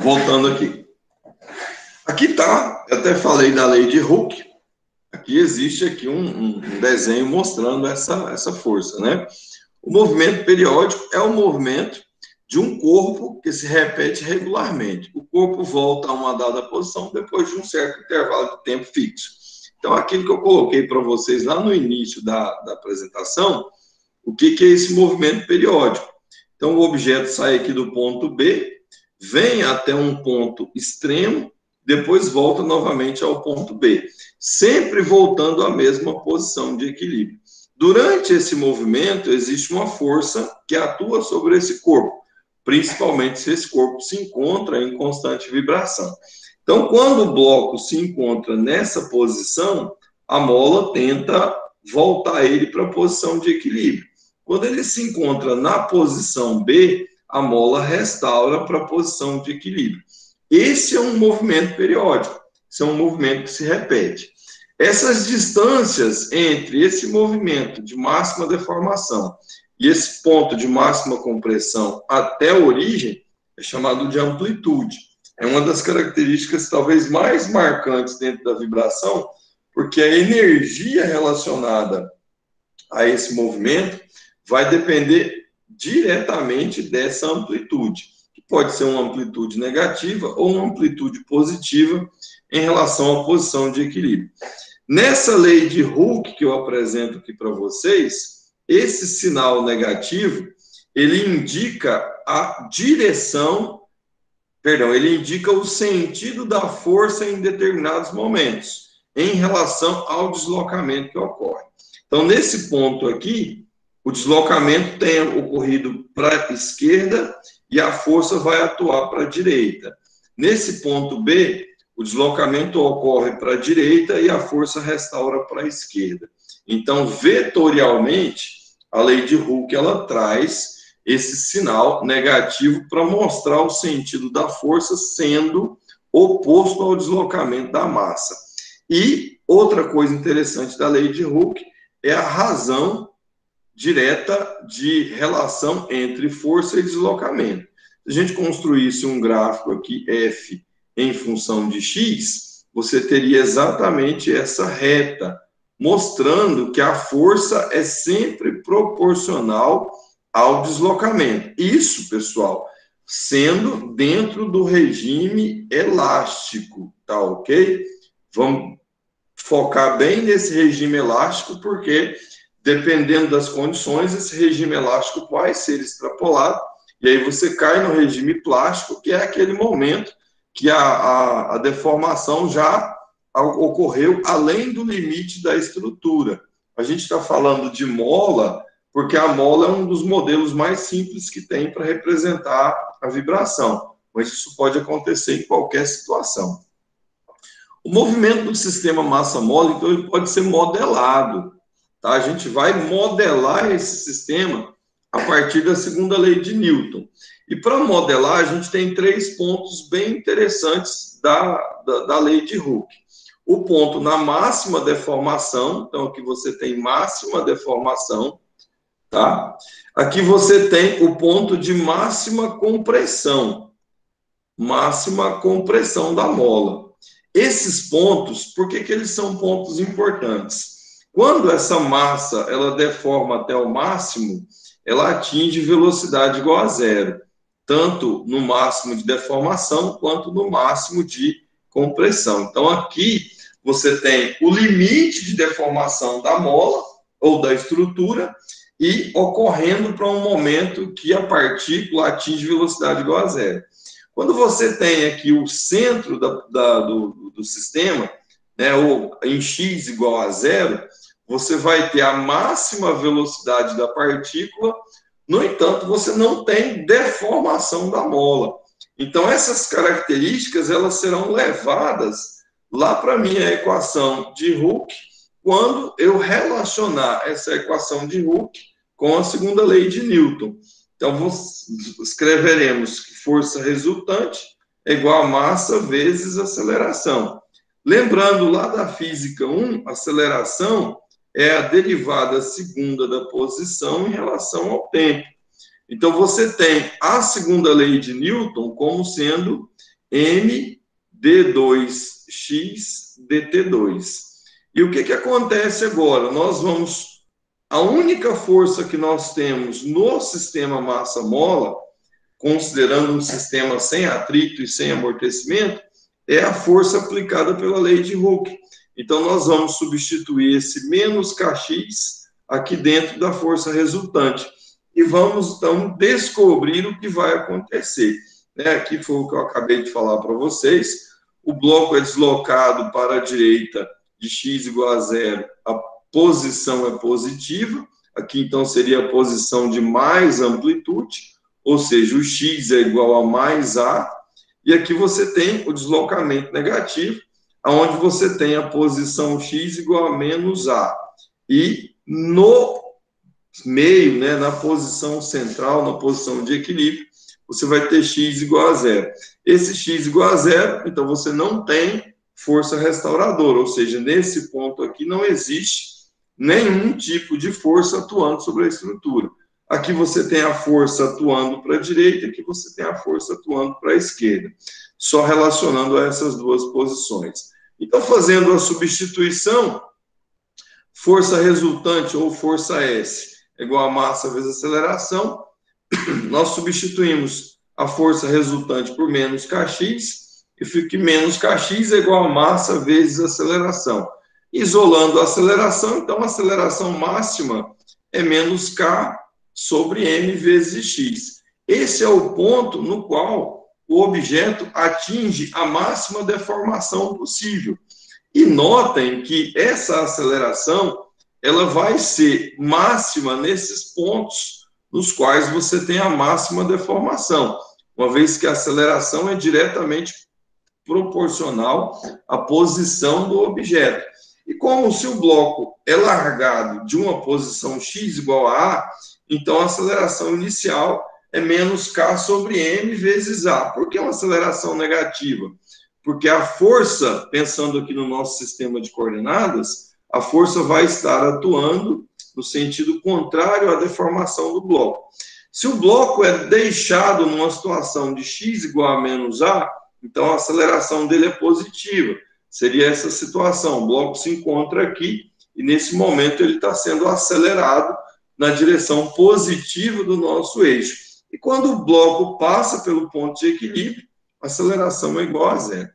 voltando aqui. Aqui tá, eu até falei da lei de Hooke. Aqui existe aqui um desenho mostrando essa força, né? O movimento periódico é o movimento de um corpo que se repete regularmente. O corpo volta a uma dada posição depois de um certo intervalo de tempo fixo. Então, aquilo que eu coloquei para vocês lá no início da apresentação, o que é esse movimento periódico? Então, o objeto sai aqui do ponto B, vem até um ponto extremo, depois volta novamente ao ponto B, sempre voltando à mesma posição de equilíbrio. Durante esse movimento, existe uma força que atua sobre esse corpo, principalmente se esse corpo se encontra em constante vibração. Então, quando o bloco se encontra nessa posição, a mola tenta voltar ele para a posição de equilíbrio. Quando ele se encontra na posição B, a mola restaura para a posição de equilíbrio. Esse é um movimento periódico, esse é um movimento que se repete. Essas distâncias entre esse movimento de máxima deformação e esse ponto de máxima compressão até a origem é chamado de amplitude. É uma das características talvez mais marcantes dentro da vibração, porque a energia relacionada a esse movimento vai depender diretamente dessa amplitude, que pode ser uma amplitude negativa ou uma amplitude positiva em relação à posição de equilíbrio. Nessa lei de Hooke que eu apresento aqui para vocês, esse sinal negativo, ele indica a direção, ele indica o sentido da força em determinados momentos, em relação ao deslocamento que ocorre. Então, nesse ponto aqui, o deslocamento tem ocorrido para a esquerda e a força vai atuar para a direita. Nesse ponto B, o deslocamento ocorre para a direita e a força restaura para a esquerda. Então, vetorialmente, a lei de Hooke ela traz esse sinal negativo para mostrar o sentido da força sendo oposto ao deslocamento da massa. E outra coisa interessante da lei de Hooke é a razão direta de relação entre força e deslocamento. Se a gente construísse um gráfico aqui, F em função de X, você teria exatamente essa reta, mostrando que a força é sempre proporcional ao deslocamento. Isso, pessoal, sendo dentro do regime elástico, tá ok? Vamos focar bem nesse regime elástico, porque dependendo das condições, esse regime elástico vai ser extrapolado, e aí você cai no regime plástico, que é aquele momento que a deformação já ocorreu além do limite da estrutura. A gente está falando de mola, porque a mola é um dos modelos mais simples que tem para representar a vibração, mas isso pode acontecer em qualquer situação. O movimento do sistema massa-mola, então, ele pode ser modelado. Tá? A gente vai modelar esse sistema a partir da segunda lei de Newton. E para modelar, a gente tem 3 pontos bem interessantes da lei de Hooke. O ponto na máxima deformação, então aqui você tem máxima deformação, tá? Aqui você tem o ponto de máxima compressão da mola. Esses pontos, por que eles são pontos importantes? Quando essa massa ela deforma até o máximo, ela atinge velocidade igual a zero, tanto no máximo de deformação quanto no máximo de compressão. Então, aqui você tem o limite de deformação da mola ou da estrutura e ocorrendo para um momento que a partícula atinge velocidade igual a zero. Quando você tem aqui o centro do sistema, né, ou em x igual a zero, você vai ter a máxima velocidade da partícula, no entanto, você não tem deformação da mola. Então, essas características elas serão levadas lá para a minha equação de Hooke, quando eu relacionar essa equação de Hooke com a segunda lei de Newton. Então, escreveremos que força resultante é igual a massa vezes aceleração. Lembrando lá da física 1, aceleração é a derivada segunda da posição em relação ao tempo. Então, você tem a segunda lei de Newton como sendo M D2x dt2. E o que acontece agora? A única força que nós temos no sistema massa-mola, considerando um sistema sem atrito e sem amortecimento, é a força aplicada pela lei de Hooke. Então, nós vamos substituir esse menos kx aqui dentro da força resultante. E vamos, então, descobrir o que vai acontecer. Aqui foi o que eu acabei de falar para vocês. O bloco é deslocado para a direita de x igual a 0. A posição é positiva. Aqui, então, seria a posição de mais amplitude, ou seja, o x é igual a mais a. E aqui você tem o deslocamento negativo, onde você tem a posição x igual a menos a. E no meio, na posição central, na posição de equilíbrio, você vai ter x igual a 0. Esse x igual a 0, então você não tem força restauradora, ou seja, nesse ponto aqui não existe nenhum tipo de força atuando sobre a estrutura. Aqui você tem a força atuando para a direita, aqui você tem a força atuando para a esquerda, só relacionando a essas duas posições. Então, fazendo a substituição, força resultante ou força S é igual a massa vezes aceleração, nós substituímos a força resultante por menos kx, e fica que menos kx é igual a massa vezes aceleração. Isolando a aceleração, então a aceleração máxima é menos k sobre m vezes x. Esse é o ponto no qual o objeto atinge a máxima deformação possível. E notem que essa aceleração ela vai ser máxima nesses pontos nos quais você tem a máxima deformação, uma vez que a aceleração é diretamente proporcional à posição do objeto. E como se o bloco é largado de uma posição x igual a A, então a aceleração inicial é menos k sobre m vezes A. Por que uma aceleração negativa? Porque a força, pensando aqui no nosso sistema de coordenadas, a força vai estar atuando no sentido contrário à deformação do bloco. Se o bloco é deixado numa situação de x igual a menos A, então a aceleração dele é positiva. Seria essa situação, o bloco se encontra aqui e nesse momento ele está sendo acelerado na direção positiva do nosso eixo. E quando o bloco passa pelo ponto de equilíbrio, a aceleração é igual a 0.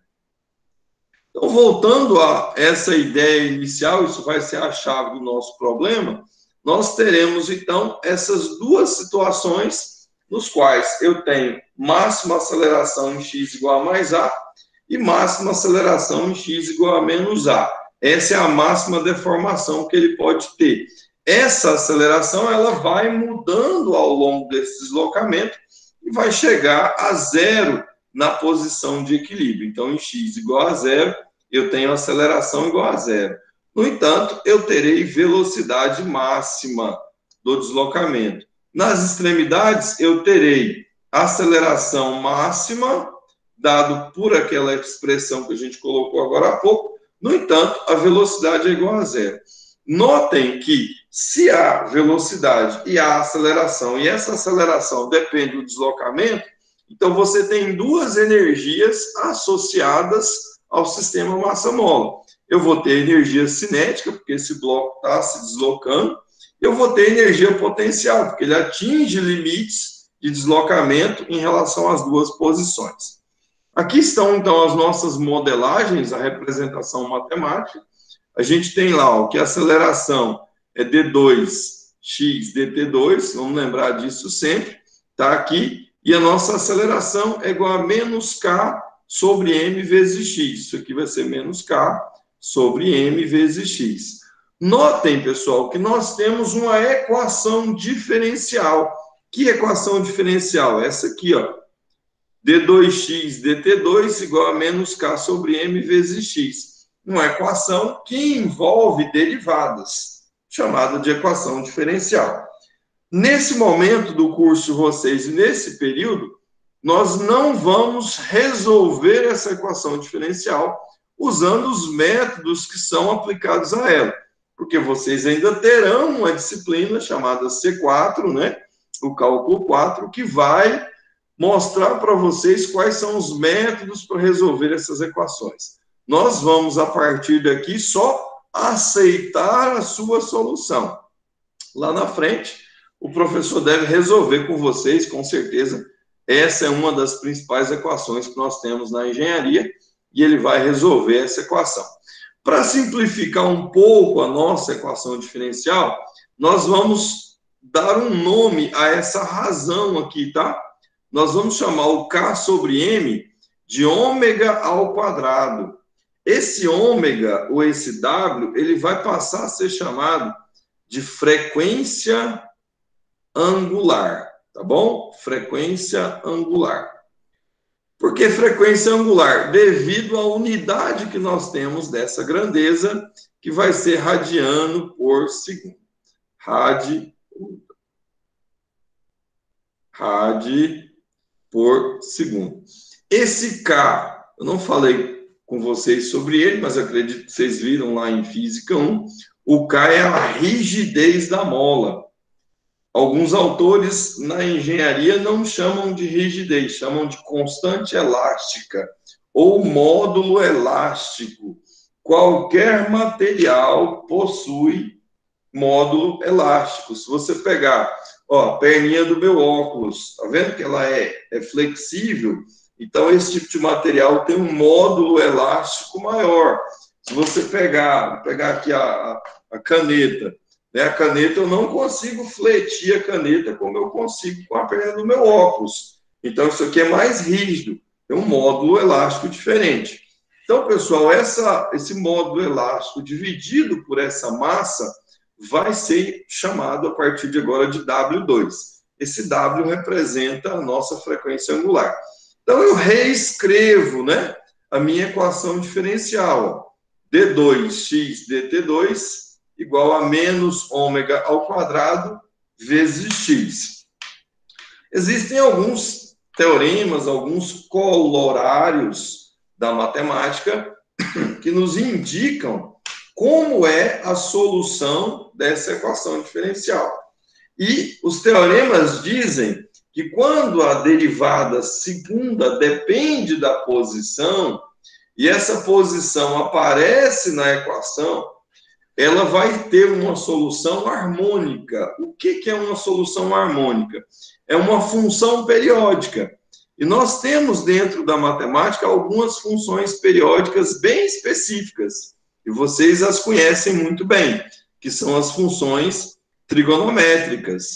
Então, voltando a essa ideia inicial, isso vai ser a chave do nosso problema, nós teremos, então, essas duas situações nos quais eu tenho máxima aceleração em x igual a mais a e máxima aceleração em x igual a menos a. Essa é a máxima deformação que ele pode ter. Essa aceleração ela vai mudando ao longo desse deslocamento e vai chegar a 0 na posição de equilíbrio. Então, em x igual a 0, eu tenho aceleração igual a 0. No entanto, eu terei velocidade máxima do deslocamento. Nas extremidades, eu terei aceleração máxima, dado por aquela expressão que a gente colocou agora há pouco. No entanto, a velocidade é igual a 0. Notem que se há velocidade e há aceleração, e essa aceleração depende do deslocamento, então você tem duas energias associadas ao sistema massa-mola. Eu vou ter energia cinética, porque esse bloco está se deslocando. Eu vou ter energia potencial, porque ele atinge limites de deslocamento em relação às duas posições. Aqui estão, então, as nossas modelagens, a representação matemática. A gente tem lá que a aceleração é d2x dt2, vamos lembrar disso sempre, está aqui. E a nossa aceleração é igual a menos k sobre m vezes x. Isso aqui vai ser menos k sobre m vezes x. Notem, pessoal, que nós temos uma equação diferencial. Que equação diferencial? Essa aqui, d2x dt2 igual a menos k sobre m vezes x. Uma equação que envolve derivadas, chamada de equação diferencial. Nesse momento do curso, vocês, nesse período, nós não vamos resolver essa equação diferencial usando os métodos que são aplicados a ela, porque vocês ainda terão uma disciplina chamada C4, o cálculo 4, que vai mostrar para vocês quais são os métodos para resolver essas equações. Nós vamos, a partir daqui, só aceitar a sua solução. Lá na frente, o professor deve resolver com vocês, com certeza. Essa é uma das principais equações que nós temos na engenharia, e ele vai resolver essa equação. Para simplificar um pouco a nossa equação diferencial, nós vamos dar um nome a essa razão aqui, tá? Nós vamos chamar o K sobre M de ômega ao quadrado. Esse ômega, ou esse W, ele vai passar a ser chamado de frequência angular, tá bom? Frequência angular. Por que frequência angular? Devido à unidade que nós temos dessa grandeza, que vai ser radiano por segundo. Rad por segundo. Esse K, eu não falei com vocês sobre ele, mas acredito que vocês viram lá em Física 1, o K é a rigidez da mola. Alguns autores na engenharia não chamam de rigidez, chamam de constante elástica ou módulo elástico. Qualquer material possui módulo elástico. Se você pegar, ó, a perninha do meu óculos, tá vendo que ela é flexível? Então, esse tipo de material tem um módulo elástico maior. Se você pegar aqui a caneta, né? A caneta, eu não consigo fletir a caneta como eu consigo com a perna do meu óculos. Então, isso aqui é mais rígido, tem um módulo elástico diferente. Então, pessoal, esse módulo elástico dividido por essa massa vai ser chamado a partir de agora de W2. Esse W representa a nossa frequência angular. Então, eu reescrevo, né, a minha equação diferencial. D2x dt2 igual a menos ômega ao quadrado vezes x. Existem alguns teoremas, alguns colorários da matemática que nos indicam como é a solução dessa equação diferencial. E os teoremas dizem que quando a derivada segunda depende da posição, e essa posição aparece na equação, ela vai ter uma solução harmônica. O que é uma solução harmônica? É uma função periódica. E nós temos dentro da matemática algumas funções periódicas bem específicas. E vocês as conhecem muito bem, que são as funções trigonométricas.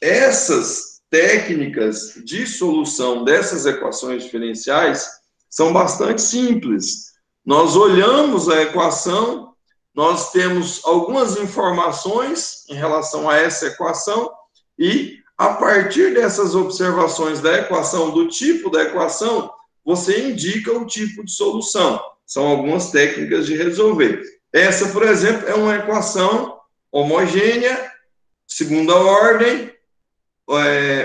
Essas técnicas de solução dessas equações diferenciais são bastante simples. Nós olhamos a equação, nós temos algumas informações em relação a essa equação e, a partir dessas observações da equação, do tipo da equação, você indica o tipo de solução. São algumas técnicas de resolver. Essa, por exemplo, é uma equação homogênea, segunda ordem,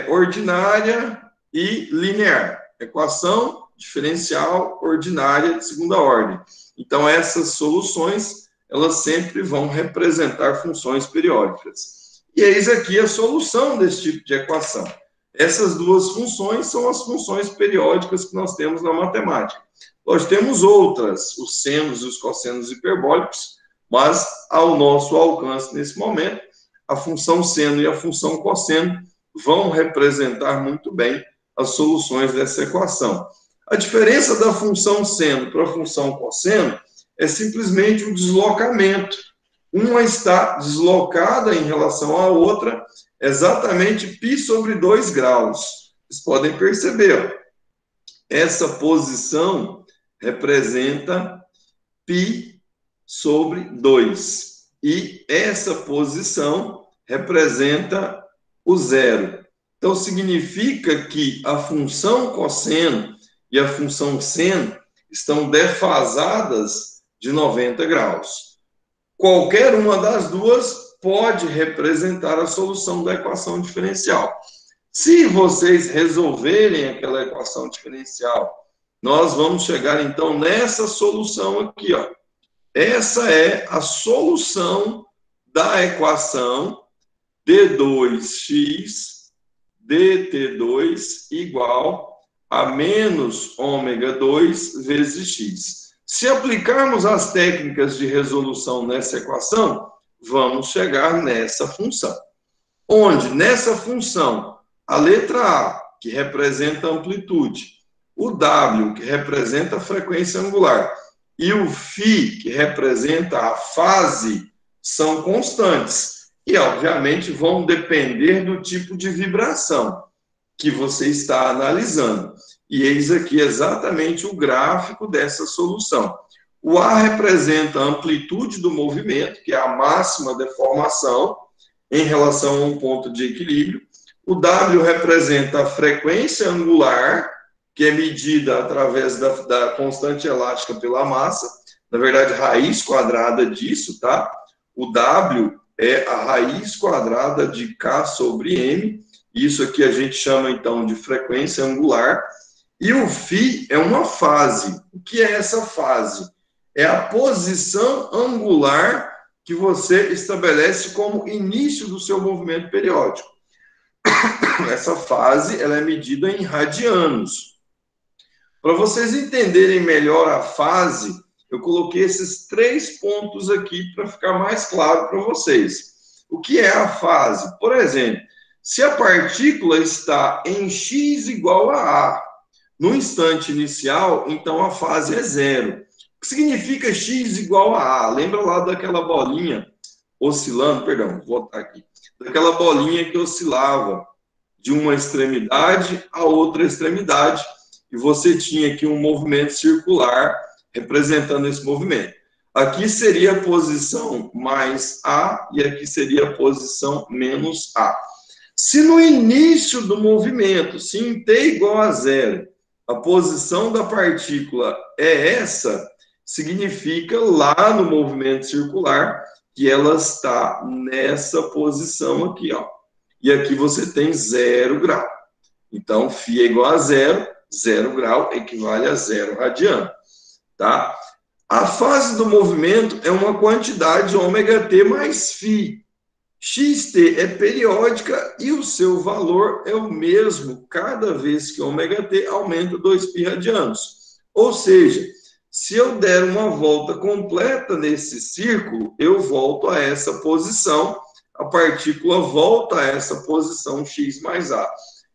ordinária e linear. Equação diferencial ordinária de segunda ordem. Então, essas soluções, elas sempre vão representar funções periódicas. E eis aqui a solução desse tipo de equação. Essas duas funções são as funções periódicas que nós temos na matemática. Nós temos outras, os senos e os cossenos hiperbólicos, mas ao nosso alcance nesse momento, a função seno e a função cosseno vão representar muito bem as soluções dessa equação. A diferença da função seno para a função cosseno é simplesmente o deslocamento. Uma está deslocada em relação à outra, exatamente π sobre 2 graus. Vocês podem perceber, ó, essa posição representa π sobre 2. E essa posição representa o zero. Então, significa que a função cosseno e a função seno estão defasadas de 90 graus. Qualquer uma das duas pode representar a solução da equação diferencial. Se vocês resolverem aquela equação diferencial, nós vamos chegar, então, nessa solução aqui, ó. Essa é a solução da equação d2x dt2 igual a menos ômega 2 vezes x. Se aplicarmos as técnicas de resolução nessa equação, vamos chegar nessa função. Onde, nessa função, a letra A, que representa a amplitude, o W, que representa a frequência angular, e o φ, que representa a fase, são constantes. E, obviamente, vão depender do tipo de vibração que você está analisando. E eis aqui exatamente o gráfico dessa solução. O A representa a amplitude do movimento, que é a máxima deformação em relação a um ponto de equilíbrio. O W representa a frequência angular, que é medida através da constante elástica pela massa. Na verdade, raiz quadrada disso, tá? O W é a raiz quadrada de K sobre M. Isso aqui a gente chama, então, de frequência angular. E o φ é uma fase. O que é essa fase? É a posição angular que você estabelece como início do seu movimento periódico. Essa fase ela é medida em radianos. Para vocês entenderem melhor a fase, eu coloquei esses 3 pontos aqui para ficar mais claro para vocês. O que é a fase? Por exemplo, se a partícula está em x igual a A, no instante inicial, então a fase é 0. O que significa x igual a A? Lembra lá daquela bolinha oscilando, perdão, vou botar aqui, daquela bolinha que oscilava de uma extremidade a outra extremidade, e você tinha aqui um movimento circular representando esse movimento. Aqui seria a posição mais A e aqui seria a posição menos A. Se no início do movimento, se em t igual a 0, a posição da partícula é essa, significa lá no movimento circular que ela está nessa posição aqui, ó. E aqui você tem 0 grau. Então, φ é igual a 0, 0 grau equivale a 0 radiano, tá? A fase do movimento é uma quantidade ômega-t mais φ. Xt é periódica e o seu valor é o mesmo cada vez que ômega-t aumenta 2π radianos. Ou seja, se eu der uma volta completa nesse círculo, eu volto a essa posição, a partícula volta a essa posição x mais A.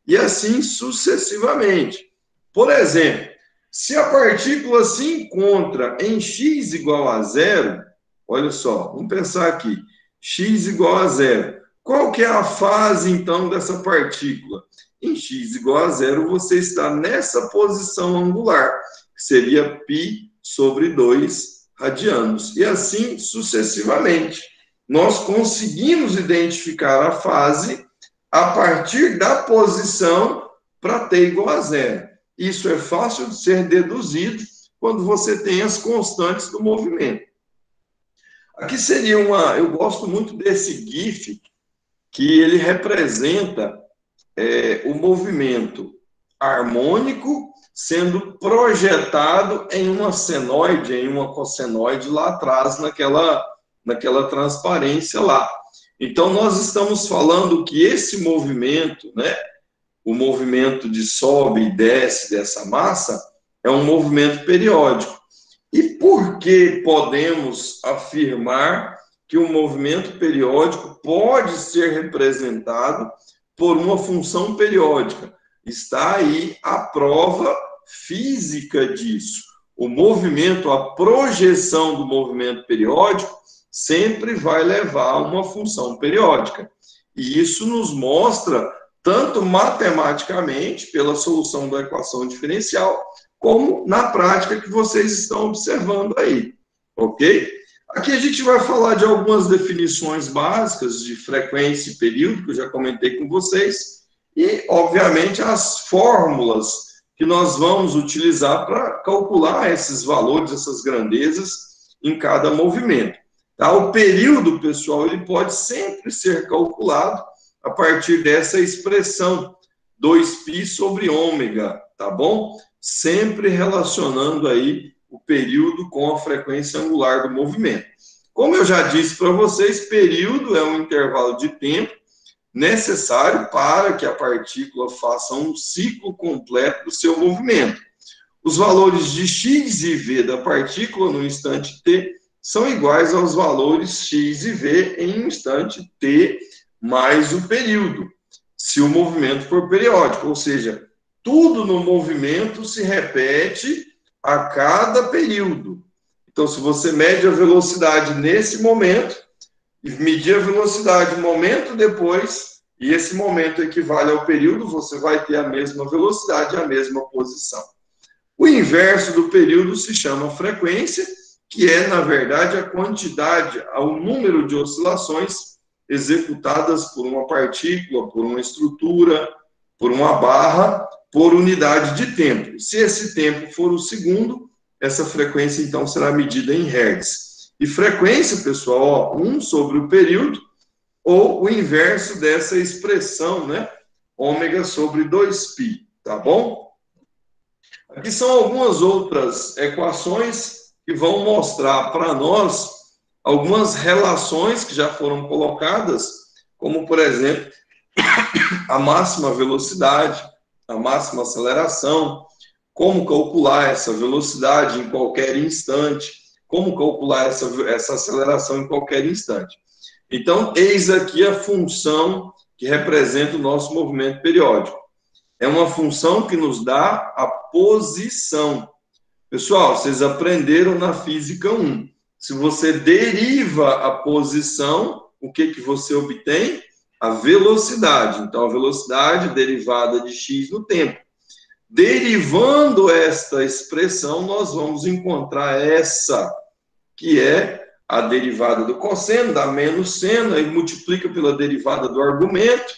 E assim sucessivamente. Por exemplo, se a partícula se encontra em x igual a 0, olha só, vamos pensar aqui, x igual a 0. Qual que é a fase, então, dessa partícula? Em x igual a 0, você está nessa posição angular, que seria π sobre 2 radianos. E assim sucessivamente. Nós conseguimos identificar a fase a partir da posição para t igual a 0. Isso é fácil de ser deduzido quando você tem as constantes do movimento. Aqui seria eu gosto muito desse GIF, que ele representa o movimento harmônico sendo projetado em uma senoide, em uma cossenoide lá atrás, naquela transparência lá. Então, nós estamos falando que esse movimento, né, o movimento de sobe e desce dessa massa, é um movimento periódico. E por que podemos afirmar que o movimento periódico pode ser representado por uma função periódica? Está aí a prova física disso. O movimento, a projeção do movimento periódico sempre vai levar a uma função periódica. E isso nos mostra, tanto matematicamente, pela solução da equação diferencial, como na prática que vocês estão observando aí, ok? Aqui a gente vai falar de algumas definições básicas de frequência e período, que eu já comentei com vocês, e, obviamente, as fórmulas que nós vamos utilizar para calcular esses valores, essas grandezas em cada movimento. Tá? O período, pessoal, ele pode sempre ser calculado a partir dessa expressão 2π sobre ômega, tá bom? Sempre relacionando aí o período com a frequência angular do movimento. Como eu já disse para vocês, período é um intervalo de tempo necessário para que a partícula faça um ciclo completo do seu movimento. Os valores de x e v da partícula no instante t são iguais aos valores x e v em um instante t mais o período, se o movimento for periódico, ou seja, tudo no movimento se repete a cada período. Então, se você mede a velocidade nesse momento, e medir a velocidade um momento depois, e esse momento equivale ao período, você vai ter a mesma velocidade e a mesma posição. O inverso do período se chama frequência, que é, na verdade, a quantidade, o número de oscilações executadas por uma partícula, por uma estrutura, por uma barra, por unidade de tempo. Se esse tempo for o segundo, essa frequência, então, será medida em hertz. E frequência, pessoal, 1 sobre o período, ou o inverso dessa expressão, né? Ômega sobre 2π, tá bom? Aqui são algumas outras equações que vão mostrar para nós algumas relações que já foram colocadas, como, por exemplo, a máxima velocidade, a máxima aceleração, como calcular essa velocidade em qualquer instante, como calcular essa aceleração em qualquer instante. Então, eis aqui a função que representa o nosso movimento periódico. É uma função que nos dá a posição. Pessoal, vocês aprenderam na Física 1. Se você deriva a posição, o que você obtém? A velocidade. Então, a velocidade derivada de x no tempo. Derivando esta expressão, nós vamos encontrar essa, que é a derivada do cosseno, dá menos seno, aí multiplica pela derivada do argumento.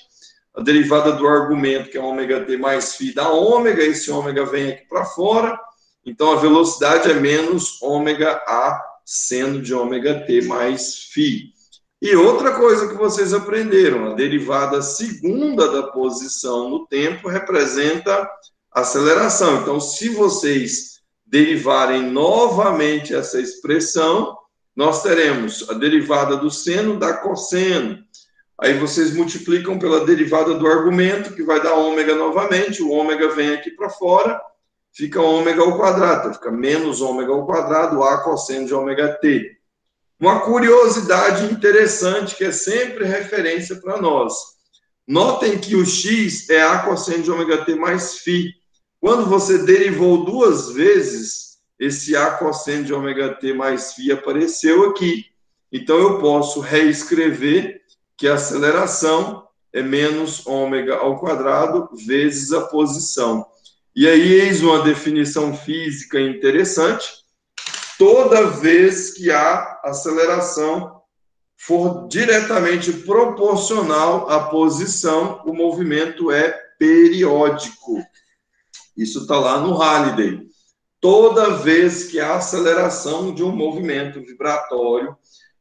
A derivada do argumento, que é ômega t mais φ, dá ômega, esse ômega vem aqui para fora, então a velocidade é menos ômega a seno de ômega t mais φ. E outra coisa que vocês aprenderam, a derivada segunda da posição no tempo representa aceleração. Então, se vocês derivarem novamente essa expressão, nós teremos a derivada do seno dá cosseno. Aí vocês multiplicam pela derivada do argumento, que vai dar ômega novamente, o ômega vem aqui para fora, fica ômega ao quadrado, fica menos ômega ao quadrado, a cosseno de ômega t. Uma curiosidade interessante, que é sempre referência para nós. Notem que o x é a cosseno de ômega t mais φ. Quando você derivou duas vezes, esse a cosseno de ômega t mais φ apareceu aqui. Então, eu posso reescrever que a aceleração é menos ômega ao quadrado vezes a posição. E aí, eis uma definição física interessante. Toda vez que a aceleração for diretamente proporcional à posição, o movimento é periódico. Isso está lá no Halliday. Toda vez que a aceleração de um movimento vibratório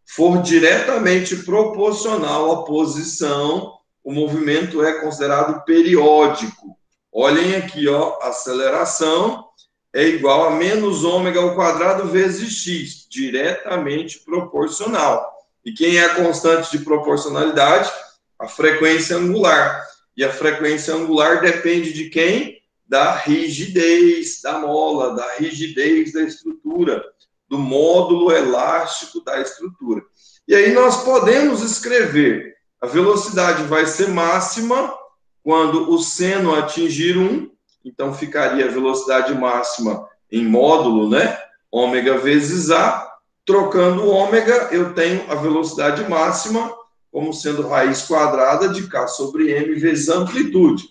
for diretamente proporcional à posição, o movimento é considerado periódico. Olhem aqui, ó, aceleração é igual a menos ômega ao quadrado vezes x, diretamente proporcional. E quem é a constante de proporcionalidade? A frequência angular. E a frequência angular depende de quem? Da rigidez da mola, da rigidez da estrutura, do módulo elástico da estrutura. E aí nós podemos escrever, a velocidade vai ser máxima quando o seno atingir 1, então ficaria a velocidade máxima em módulo, né? Ômega vezes A, trocando o ômega, eu tenho a velocidade máxima como sendo raiz quadrada de K sobre M vezes a amplitude.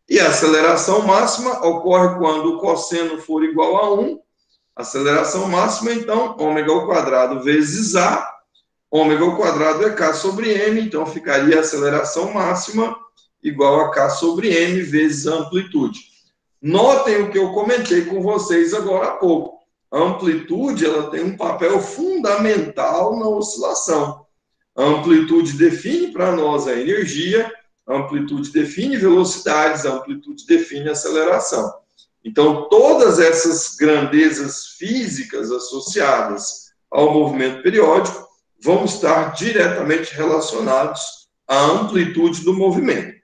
E a aceleração máxima ocorre quando o cosseno for igual a 1, aceleração máxima, então, ômega ao quadrado vezes A, ômega ao quadrado é K sobre M, então ficaria a aceleração máxima igual a K sobre M vezes a amplitude. Notem o que eu comentei com vocês agora há pouco. A amplitude, ela tem um papel fundamental na oscilação. A amplitude define para nós a energia, a amplitude define velocidades, a amplitude define aceleração. Então, todas essas grandezas físicas associadas ao movimento periódico vão estar diretamente relacionados a amplitude do movimento.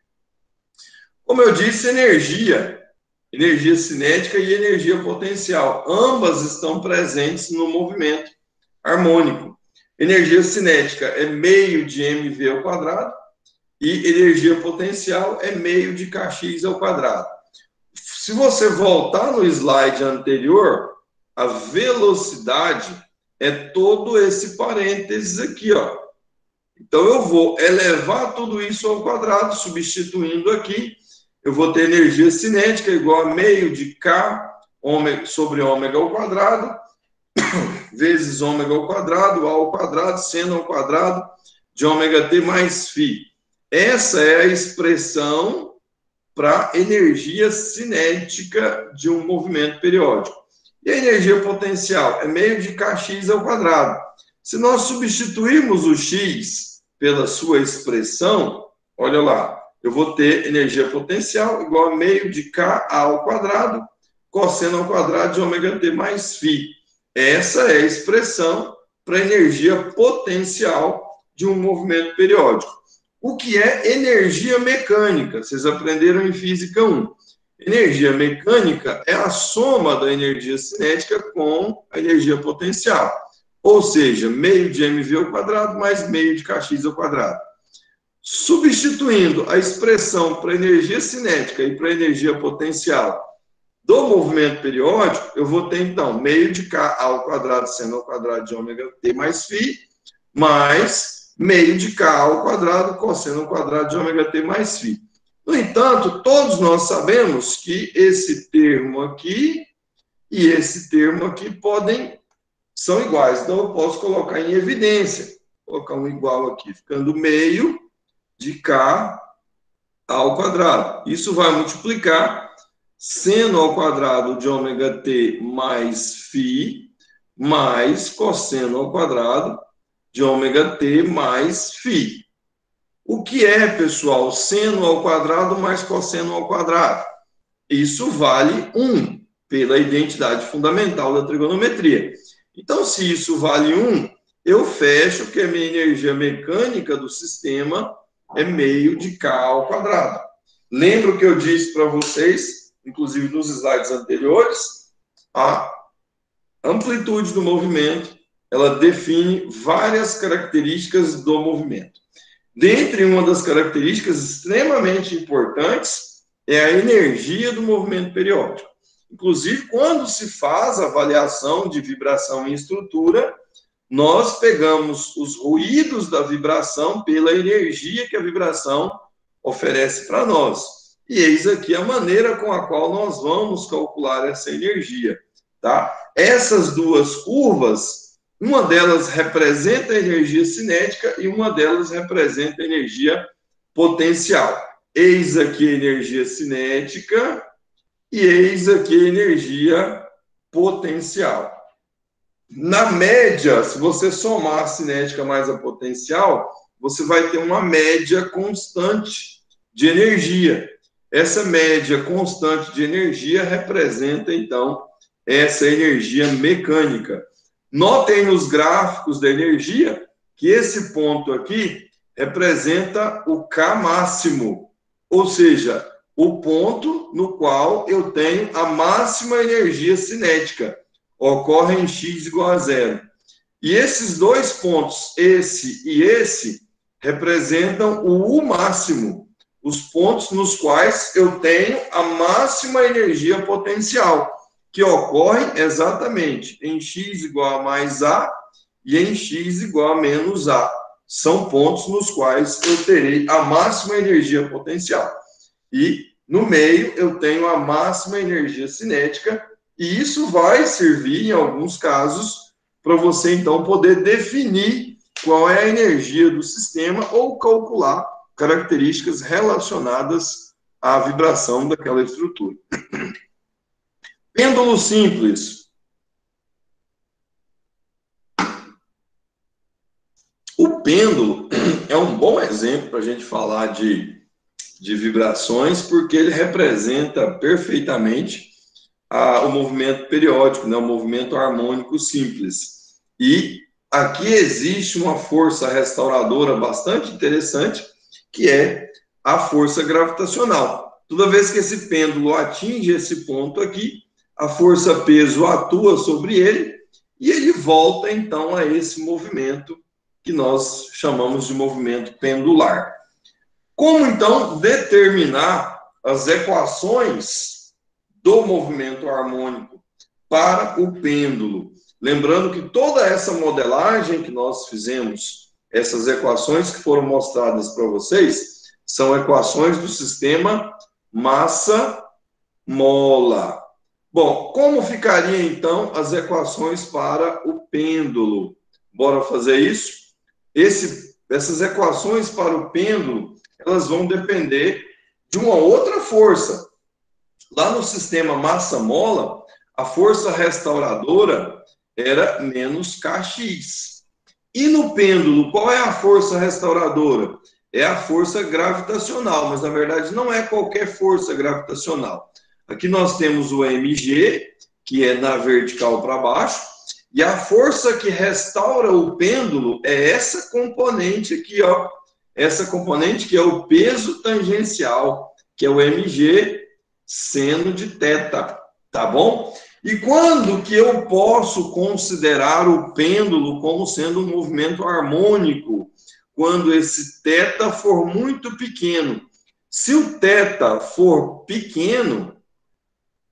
Como eu disse, energia cinética e energia potencial, ambas estão presentes no movimento harmônico. Energia cinética é meio de mv ao quadrado e energia potencial é meio de kx ao quadrado. Se você voltar no slide anterior, a velocidade é todo esse parênteses aqui, ó. Então, eu vou elevar tudo isso ao quadrado, substituindo aqui, eu vou ter energia cinética igual a meio de K sobre ômega ao quadrado, vezes ômega ao quadrado, seno ao quadrado, de ômega t mais φ. Essa é a expressão para energia cinética de um movimento periódico. E a energia potencial é meio de kx ao quadrado. Se nós substituirmos o x pela sua expressão, olha lá, eu vou ter energia potencial igual a meio de Ka ao quadrado, cosseno ao quadrado de ômega t mais φ. Essa é a expressão para energia potencial de um movimento periódico. O que é energia mecânica? Vocês aprenderam em Física 1. Energia mecânica é a soma da energia cinética com a energia potencial. Ou seja, meio de mv ao quadrado mais meio de kx ao quadrado. Substituindo a expressão para energia cinética e para energia potencial do movimento periódico, eu vou ter, então, meio de K ao quadrado seno ao quadrado de ômega t mais φ, mais meio de K ao quadrado cosseno ao quadrado de ômega t mais φ. No entanto, todos nós sabemos que esse termo aqui e esse termo aqui são iguais. Então, eu posso colocar em evidência. Vou colocar um igual aqui, ficando meio de K ao quadrado. Isso vai multiplicar seno ao quadrado de ômega t mais φ, mais cosseno ao quadrado de ômega t mais φ. O que é, pessoal, seno ao quadrado mais cosseno ao quadrado? Isso vale 1, pela identidade fundamental da trigonometria. Então, se isso vale 1, eu fecho que a minha energia mecânica do sistema é meio de K ao quadrado. Lembro que eu disse para vocês, inclusive nos slides anteriores, a amplitude do movimento, ela define várias características do movimento. Dentre uma das características extremamente importantes é a energia do movimento periódico. Inclusive, quando se faz a avaliação de vibração em estrutura, nós pegamos os ruídos da vibração pela energia que a vibração oferece para nós. E eis aqui a maneira com a qual nós vamos calcular essa energia. Tá? Essas duas curvas, uma delas representa a energia cinética e uma delas representa a energia potencial. Eis aqui a energia cinética e eis aqui a energia potencial. Na média, se você somar a cinética mais a potencial, você vai ter uma média constante de energia. Essa média constante de energia representa, então, essa energia mecânica. Notem nos gráficos da energia que esse ponto aqui representa o K máximo, ou seja, o ponto no qual eu tenho a máxima energia cinética. Ocorre em x igual a 0. E esses dois pontos, esse e esse, representam o U máximo, os pontos nos quais eu tenho a máxima energia potencial, que ocorre exatamente em x igual a mais A e em x igual a menos A. São pontos nos quais eu terei a máxima energia potencial. E no meio eu tenho a máxima energia cinética, e isso vai servir, em alguns casos, para você, então, poder definir qual é a energia do sistema ou calcular características relacionadas à vibração daquela estrutura. Pêndulo simples. O pêndulo é um bom exemplo para a gente falar de vibrações, porque ele representa perfeitamente o movimento periódico, né? O movimento harmônico simples. E aqui existe uma força restauradora bastante interessante, que é a força gravitacional. Toda vez que esse pêndulo atinge esse ponto aqui, a força-peso atua sobre ele e ele volta, então, a esse movimento que nós chamamos de movimento pendular. Como, então, determinar as equações do movimento harmônico para o pêndulo? Lembrando que toda essa modelagem que nós fizemos, essas equações que foram mostradas para vocês, são equações do sistema massa-mola. Bom, como ficariam, então, as equações para o pêndulo? Bora fazer isso? Essas equações para o pêndulo, elas vão depender de uma outra força. Lá no sistema massa-mola, a força restauradora era menos Kx. E no pêndulo, qual é a força restauradora? É a força gravitacional, mas na verdade não é qualquer força gravitacional. Aqui nós temos o mg, que é na vertical para baixo, e a força que restaura o pêndulo é essa componente aqui, ó. Essa componente que é o peso tangencial, que é o mg seno de θ, tá bom? E quando que eu posso considerar o pêndulo como sendo um movimento harmônico? Quando esse θ for muito pequeno. Se o θ for pequeno,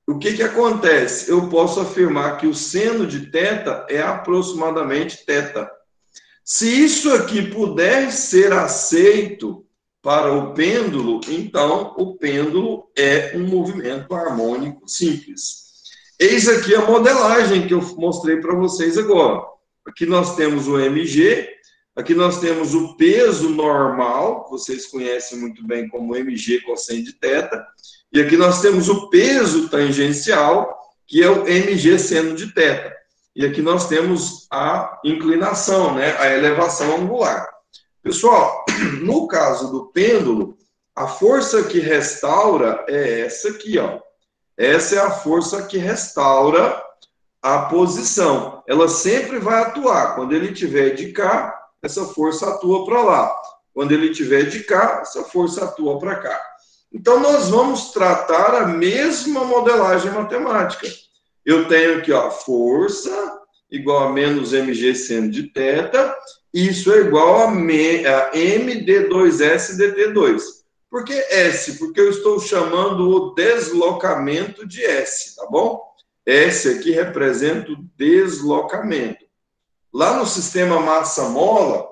o que acontece? Eu posso afirmar que o seno de θ é aproximadamente θ. Se isso aqui puder ser aceito para o pêndulo, então o pêndulo é um movimento harmônico simples. Eis aqui a modelagem que eu mostrei para vocês agora. Aqui nós temos o mg, aqui nós temos o peso normal, que vocês conhecem muito bem como mg cosseno de θ, e aqui nós temos o peso tangencial, que é o mg seno de θ. E aqui nós temos a inclinação, né, a elevação angular. Pessoal, no caso do pêndulo, a força que restaura é essa aqui, ó. Essa é a força que restaura a posição. Ela sempre vai atuar. Quando ele estiver de cá, essa força atua para lá. Quando ele estiver de cá, essa força atua para cá. Então, nós vamos tratar a mesma modelagem matemática. Eu tenho aqui, ó, força igual a menos mg seno de θ, isso é igual a m d2s dt2. Por que S? Porque eu estou chamando o deslocamento de S, tá bom? S aqui representa o deslocamento. Lá no sistema massa-mola,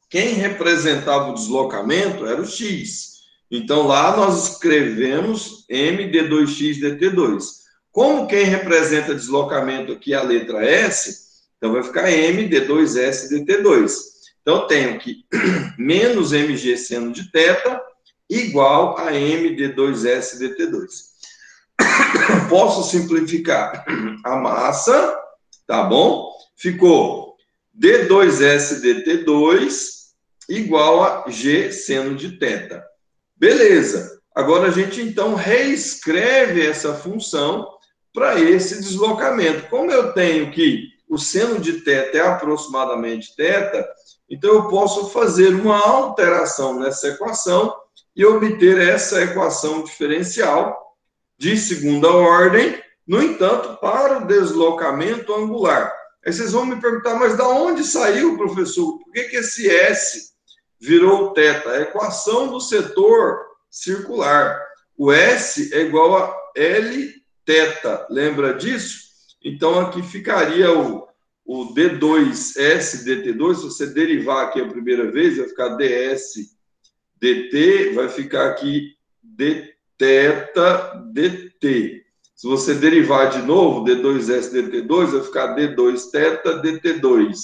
quem representava o deslocamento era o x. Então, lá nós escrevemos md2x dt2. Como quem representa deslocamento aqui é a letra S, então vai ficar md2s dt2. Então, eu tenho que menos mg seno de θ igual a md2s dt2. Posso simplificar a massa, tá bom? Ficou d2s dt2 igual a g seno de θ. Beleza. Agora a gente, então, reescreve essa função para esse deslocamento. Como eu tenho que o seno de θ é aproximadamente θ, então eu posso fazer uma alteração nessa equação e obter essa equação diferencial de segunda ordem, no entanto, para o deslocamento angular. Aí vocês vão me perguntar, mas da onde saiu, professor? Por que esse S virou θ? A equação do setor circular. O S é igual a L θ. Lembra disso? Então, aqui ficaria o d2s dt2. Se você derivar aqui a primeira vez, vai ficar ds dt, vai ficar aqui dθ dt. Se você derivar de novo, d2s dt2, vai ficar d2θ dt2.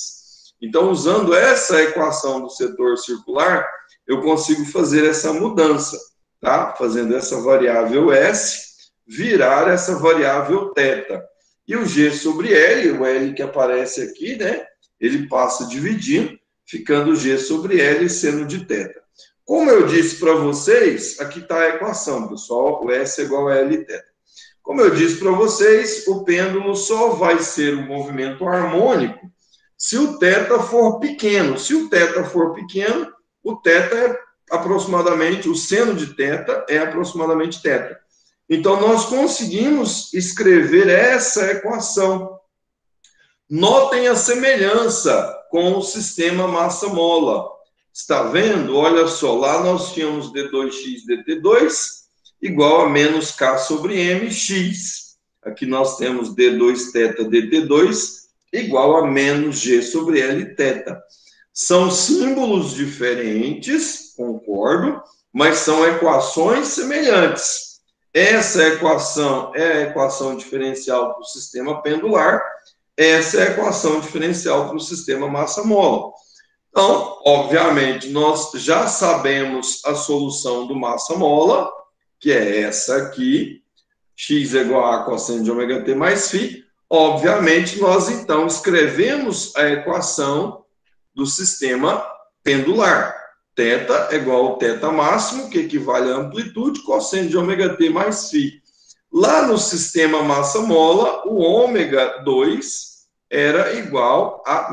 Então, usando essa equação do setor circular, eu consigo fazer essa mudança, tá? Fazendo essa variável S virar essa variável θ. E o G sobre L, o L que aparece aqui, né? Ele passa dividindo, ficando G sobre L seno de θ. Como eu disse para vocês, aqui está a equação, pessoal, o S é igual a Lθ. Como eu disse para vocês, o pêndulo só vai ser um movimento harmônico se o θ for pequeno. Se o θ for pequeno, o θ é aproximadamente, o seno de θ é aproximadamente θ. Então, nós conseguimos escrever essa equação. Notem a semelhança com o sistema massa-mola. Está vendo? Olha só, lá nós tínhamos d2x dt2 igual a menos k sobre mx. Aqui nós temos d2θ dt2 igual a menos g sobre L θ. São símbolos diferentes, concordo, mas são equações semelhantes. Essa equação é a equação diferencial para o sistema pendular, essa é a equação diferencial para o sistema massa-mola. Então, obviamente, nós já sabemos a solução do massa-mola, que é essa aqui, x é igual a cosseno de ômega t mais φ. Obviamente, nós então escrevemos a equação do sistema pendular. Θ é igual ao θ máximo, que equivale à amplitude, cosseno de ômega t mais φ. Lá no sistema massa-mola, o ômega 2 era igual a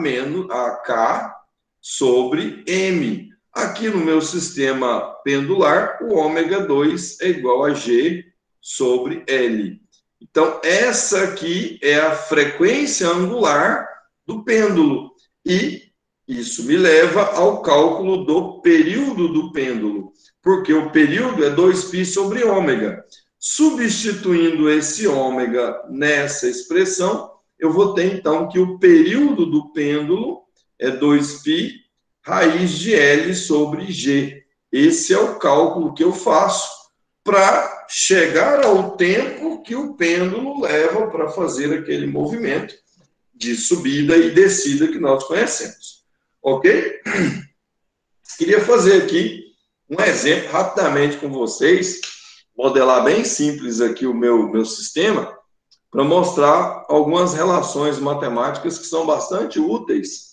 K sobre M. Aqui no meu sistema pendular, o ômega 2 é igual a G sobre L. Então, essa aqui é a frequência angular do pêndulo. E isso me leva ao cálculo do período do pêndulo, porque o período é 2π sobre ômega. Substituindo esse ômega nessa expressão, eu vou ter, então, que o período do pêndulo é 2π raiz de L sobre G. Esse é o cálculo que eu faço para chegar ao tempo que o pêndulo leva para fazer aquele movimento de subida e descida que nós conhecemos. Ok? Queria fazer aqui um exemplo rapidamente com vocês, modelar bem simples aqui o meu sistema, para mostrar algumas relações matemáticas que são bastante úteis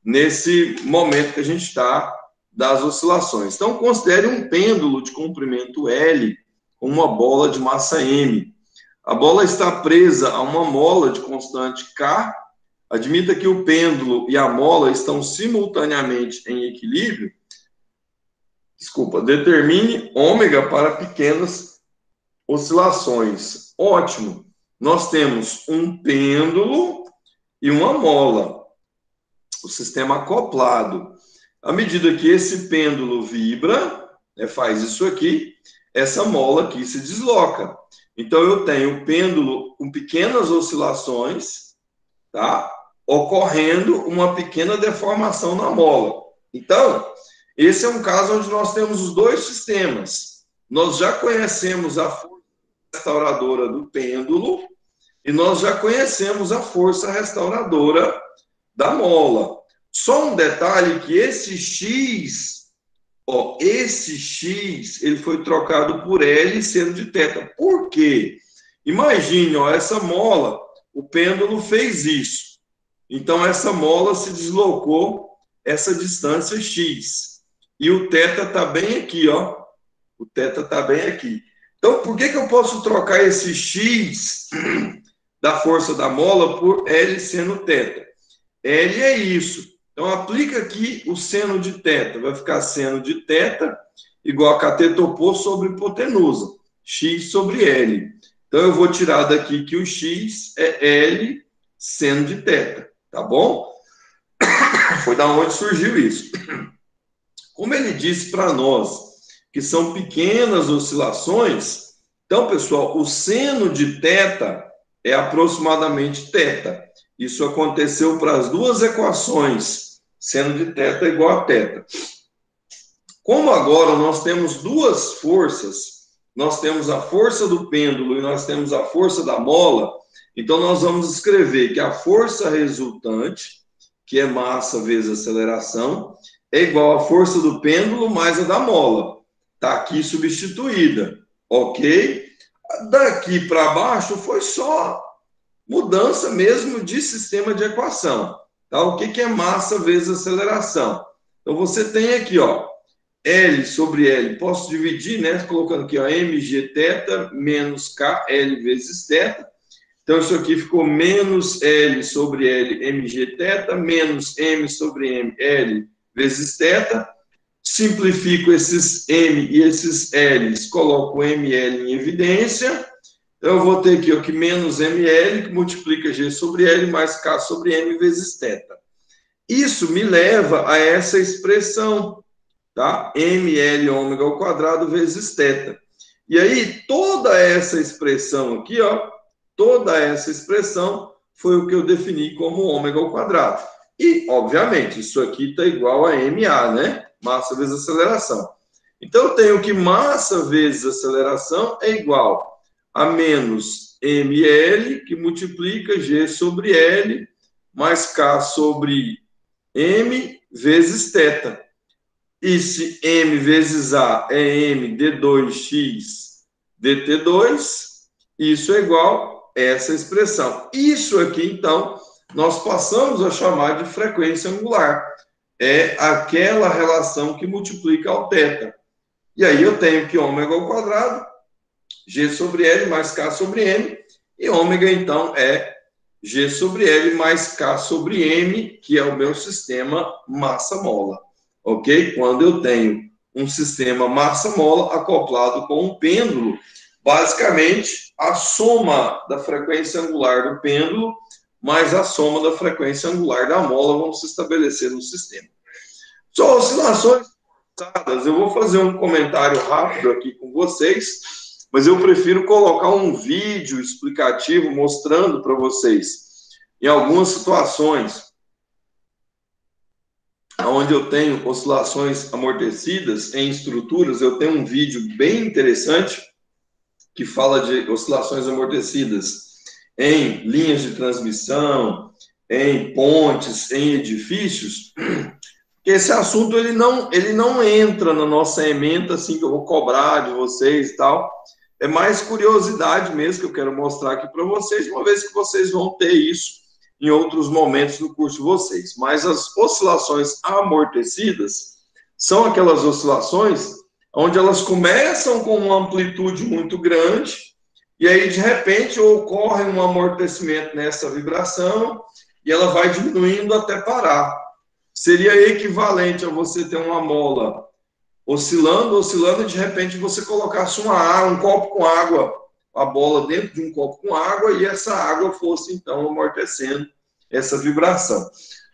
nesse momento que a gente está das oscilações. Então, considere um pêndulo de comprimento L com uma bola de massa M. A bola está presa a uma mola de constante K. Admita que o pêndulo e a mola estão simultaneamente em equilíbrio. Determine ômega para pequenas oscilações. Ótimo. Nós temos um pêndulo e uma mola. O sistema acoplado. À medida que esse pêndulo vibra, faz isso aqui, essa mola aqui se desloca. Então, eu tenho o pêndulo com pequenas oscilações, tá? Ocorrendo uma pequena deformação na mola. Então, esse é um caso onde nós temos os dois sistemas. Nós já conhecemos a força restauradora do pêndulo e nós já conhecemos a força restauradora da mola. Só um detalhe que esse X, ele foi trocado por L seno de θ. Por quê? Imagine, essa mola, o pêndulo fez isso. Então, essa mola se deslocou essa distância X. E o θ está bem aqui, O θ está bem aqui. Então, por que eu posso trocar esse X da força da mola por L seno θ? L é isso. Então, aplica aqui o seno de θ. Vai ficar seno de θ igual a cateto oposto sobre hipotenusa. X sobre L. Então, eu vou tirar daqui que o X é L seno de θ. Tá bom? Foi da onde surgiu isso. Como ele disse para nós que são pequenas oscilações, então, pessoal, o seno de θ é aproximadamente θ. Isso aconteceu para as duas equações, seno de θ igual a θ. Como agora nós temos duas forças, nós temos a força do pêndulo e nós temos a força da mola, então nós vamos escrever que a força resultante, que é massa vezes aceleração, é igual à força do pêndulo mais a da mola. Está aqui substituída, ok? Daqui para baixo foi só mudança mesmo de sistema de equação. Tá? O que é massa vezes aceleração? Então, você tem aqui, L sobre L. Posso dividir, colocando aqui, mgθ menos KL vezes θ. Então, isso aqui ficou menos L sobre L mgθ menos M sobre M, L vezes θ. simplifico esses M e esses L's, coloco o ML em evidência, eu vou ter aqui, ó, que menos ML, que multiplica G sobre L, mais K sobre M vezes θ. Isso me leva a essa expressão, tá? ML ômega ao quadrado vezes θ. E aí, toda essa expressão aqui, ó, toda essa expressão foi o que eu defini como ômega ao quadrado. E, obviamente, isso aqui está igual a MA, né? Massa vezes aceleração. Então, eu tenho que massa vezes aceleração é igual a menos ML, que multiplica G sobre L, mais K sobre M vezes θ. E se M vezes A é M d2x dt2, isso é igual a essa expressão. Isso aqui, então, nós passamos a chamar de frequência angular. É aquela relação que multiplica ao θ. E aí eu tenho que ômega ao quadrado, G sobre L mais K sobre M, e ômega, então, é G sobre L mais K sobre M, que é o meu sistema massa-mola. Ok? Quando eu tenho um sistema massa-mola acoplado com um pêndulo, basicamente, a soma da frequência angular do pêndulo mais a soma da frequência angular da mola vão se estabelecer no sistema. Só oscilações forçadas, eu vou fazer um comentário rápido aqui com vocês, mas eu prefiro colocar um vídeo explicativo mostrando para vocês, em algumas situações, onde eu tenho oscilações amortecidas em estruturas, eu tenho um vídeo bem interessante que fala de oscilações amortecidas em linhas de transmissão, em pontes, em edifícios, que esse assunto ele não entra na nossa ementa, assim, que eu vou cobrar de vocês e tal. É mais curiosidade mesmo que eu quero mostrar aqui para vocês, uma vez que vocês vão ter isso em outros momentos do curso de vocês. Mas as oscilações amortecidas são aquelas oscilações onde elas começam com uma amplitude muito grande e aí, de repente, ocorre um amortecimento nessa vibração e ela vai diminuindo até parar. Seria equivalente a você ter uma mola oscilando, e de repente você colocasse um copo com água, a bola dentro de um copo com água, e essa água fosse, então, amortecendo essa vibração.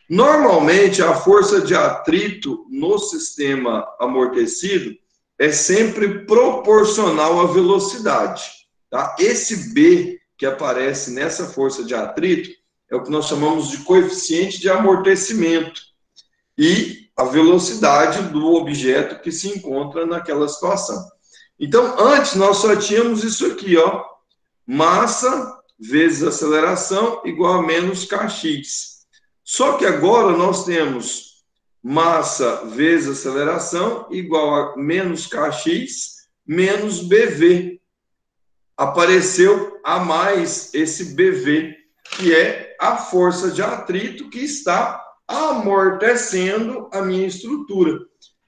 Normalmente, a força de atrito no sistema amortecido é sempre proporcional à velocidade. Tá? Esse B que aparece nessa força de atrito é o que nós chamamos de coeficiente de amortecimento e a velocidade do objeto que se encontra naquela situação. Então, antes nós só tínhamos isso aqui, ó, massa vezes aceleração igual a menos kx. Só que agora nós temos massa vezes aceleração igual a menos kx menos bv. Apareceu a mais esse bv, que é a força de atrito que está amortecendo a minha estrutura.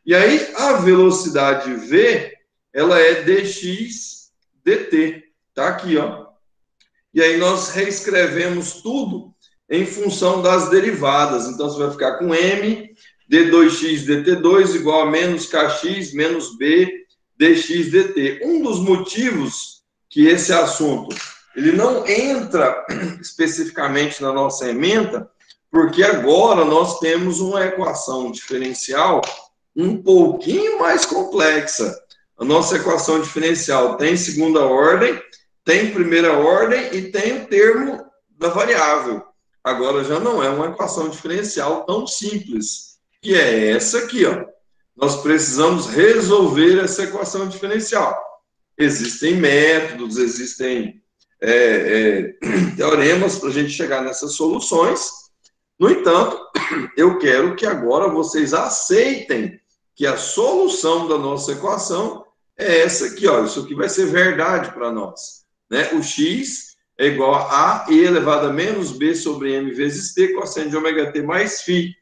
E aí, a velocidade v, ela é dx dt. Tá aqui, ó. E aí, nós reescrevemos tudo em função das derivadas. Então, você vai ficar com m d2x dt2 igual a menos kx menos b dx dt. Um dos motivos que esse assunto ele não entra especificamente na nossa ementa, porque agora nós temos uma equação diferencial um pouquinho mais complexa. A nossa equação diferencial tem segunda ordem, tem primeira ordem e tem o termo da variável. Agora já não é uma equação diferencial tão simples, que é essa aqui, ó. Nós precisamos resolver essa equação diferencial. Existem métodos, existem teoremas para a gente chegar nessas soluções. No entanto, eu quero que agora vocês aceitem que a solução da nossa equação é essa aqui, ó. Isso aqui vai ser verdade para nós, né? O x é igual a e elevado a menos b sobre m vezes t, cosseno de ômega t mais φ,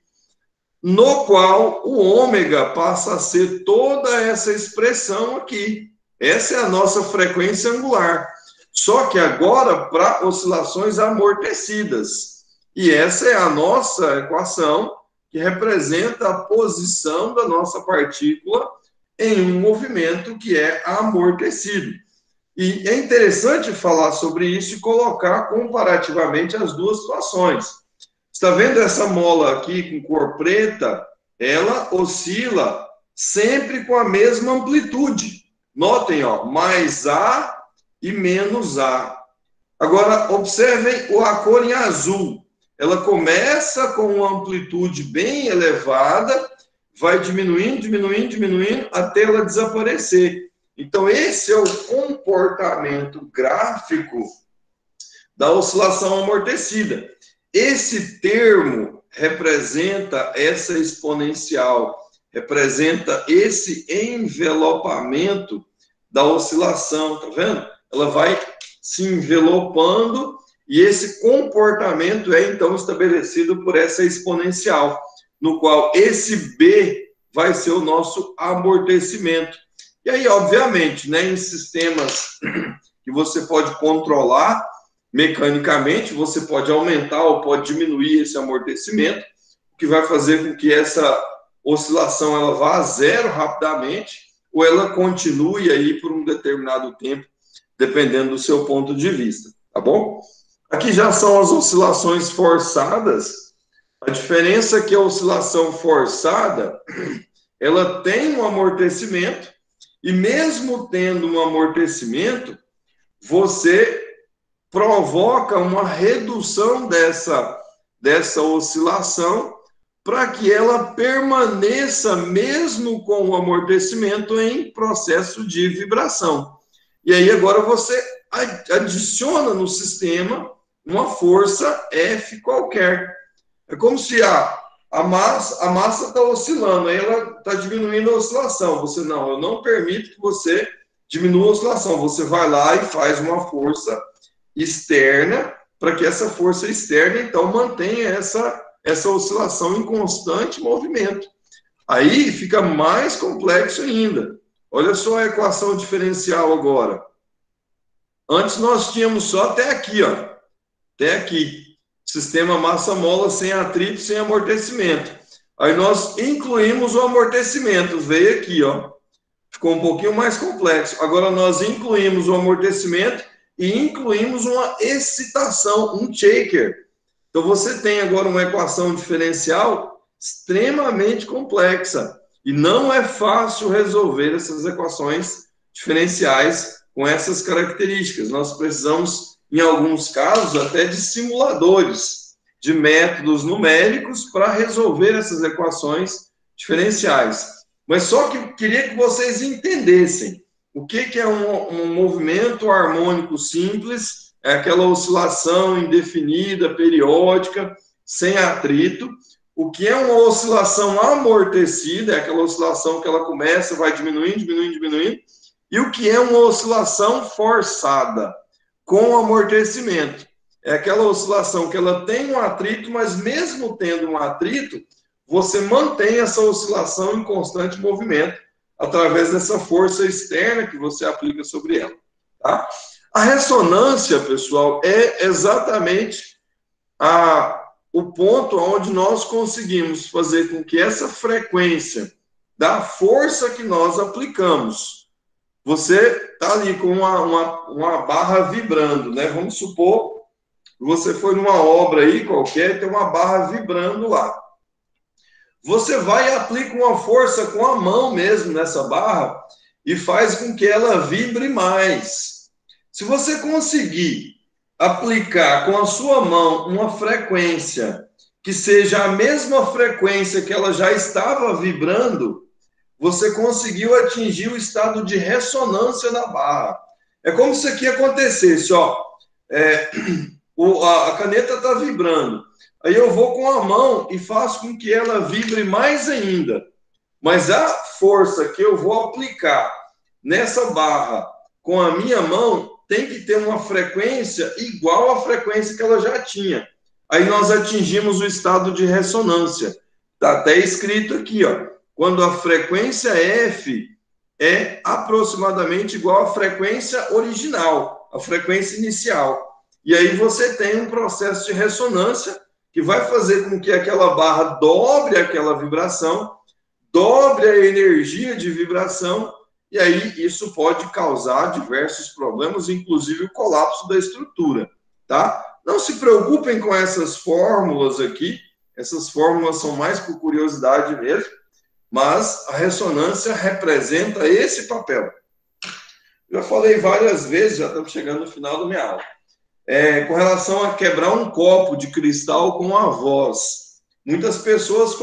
no qual o ômega passa a ser toda essa expressão aqui. Essa é a nossa frequência angular. Só que agora para oscilações amortecidas. E essa é a nossa equação, que que representa a posição da nossa partícula em um movimento que é amortecido. E é interessante falar sobre isso e colocar comparativamente as duas situações. Está vendo essa mola aqui com cor preta? Ela oscila sempre com a mesma amplitude. Notem, ó, mais A e menos A. Agora, observem a cor em azul. Ela começa com uma amplitude bem elevada, vai diminuindo, diminuindo, diminuindo, até ela desaparecer. Então, esse é o comportamento gráfico da oscilação amortecida. Esse termo representa essa exponencial, representa esse envelopamento da oscilação, tá vendo? Ela vai se envelopando e esse comportamento é então estabelecido por essa exponencial, no qual esse B vai ser o nosso amortecimento. E aí, obviamente, né, em sistemas que você pode controlar mecanicamente, você pode aumentar ou pode diminuir esse amortecimento, o que vai fazer com que essa oscilação ela vá a zero rapidamente, ou ela continue aí por um determinado tempo, dependendo do seu ponto de vista, tá bom? Aqui já são as oscilações forçadas. A diferença é que a oscilação forçada, ela tem um amortecimento, e mesmo tendo um amortecimento, você provoca uma redução dessa oscilação para que ela permaneça, mesmo com o amortecimento, em processo de vibração. E aí agora você adiciona no sistema uma força F qualquer. É como se a massa está oscilando, aí ela está diminuindo a oscilação. Você não, eu não permito que você diminua a oscilação. Você vai lá e faz uma força externa para que essa força externa, então, mantenha essa oscilação em constante movimento. Aí fica mais complexo ainda. Olha só a equação diferencial agora. Antes nós tínhamos só até aqui, ó. Até aqui. Sistema massa-mola sem atrito, sem amortecimento. Aí nós incluímos o amortecimento. Veio aqui, ó. Ficou um pouquinho mais complexo. Agora nós incluímos o amortecimento e incluímos uma excitação, um shaker. Então você tem agora uma equação diferencial extremamente complexa. E não é fácil resolver essas equações diferenciais com essas características. Nós precisamos, em alguns casos, até de simuladores, de métodos numéricos para resolver essas equações diferenciais. Mas só que eu queria que vocês entendessem o que é um movimento harmônico simples, é aquela oscilação indefinida, periódica, sem atrito. O que é uma oscilação amortecida, é aquela oscilação que ela começa, vai diminuindo, diminuindo, diminuindo. E o que é uma oscilação forçada, com amortecimento. É aquela oscilação que ela tem um atrito, mas mesmo tendo um atrito, você mantém essa oscilação em constante movimento através dessa força externa que você aplica sobre ela. Tá? A ressonância, pessoal, é exatamente o ponto onde nós conseguimos fazer com que essa frequência da força que nós aplicamos, você está ali com uma barra vibrando, né? Vamos supor que você foi numa obra aí qualquer, tem uma barra vibrando lá. Você vai e aplica uma força com a mão mesmo nessa barra e faz com que ela vibre mais. Se você conseguir aplicar com a sua mão uma frequência que seja a mesma frequência que ela já estava vibrando, você conseguiu atingir o estado de ressonância na barra. É como se aqui acontecesse, ó. A caneta está vibrando. Aí eu vou com a mão e faço com que ela vibre mais ainda. Mas a força que eu vou aplicar nessa barra com a minha mão tem que ter uma frequência igual à frequência que ela já tinha. Aí nós atingimos o estado de ressonância. Está até escrito aqui, ó. Quando a frequência F é aproximadamente igual à frequência original, a frequência inicial. E aí você tem um processo de ressonância que vai fazer com que aquela barra dobre aquela vibração, dobre a energia de vibração, e aí isso pode causar diversos problemas, inclusive o colapso da estrutura, tá? Não se preocupem com essas fórmulas aqui, essas fórmulas são mais por curiosidade mesmo, mas a ressonância representa esse papel. Já falei várias vezes, já estamos chegando no final da minha aula, com relação a quebrar um copo de cristal com a voz. Muitas pessoas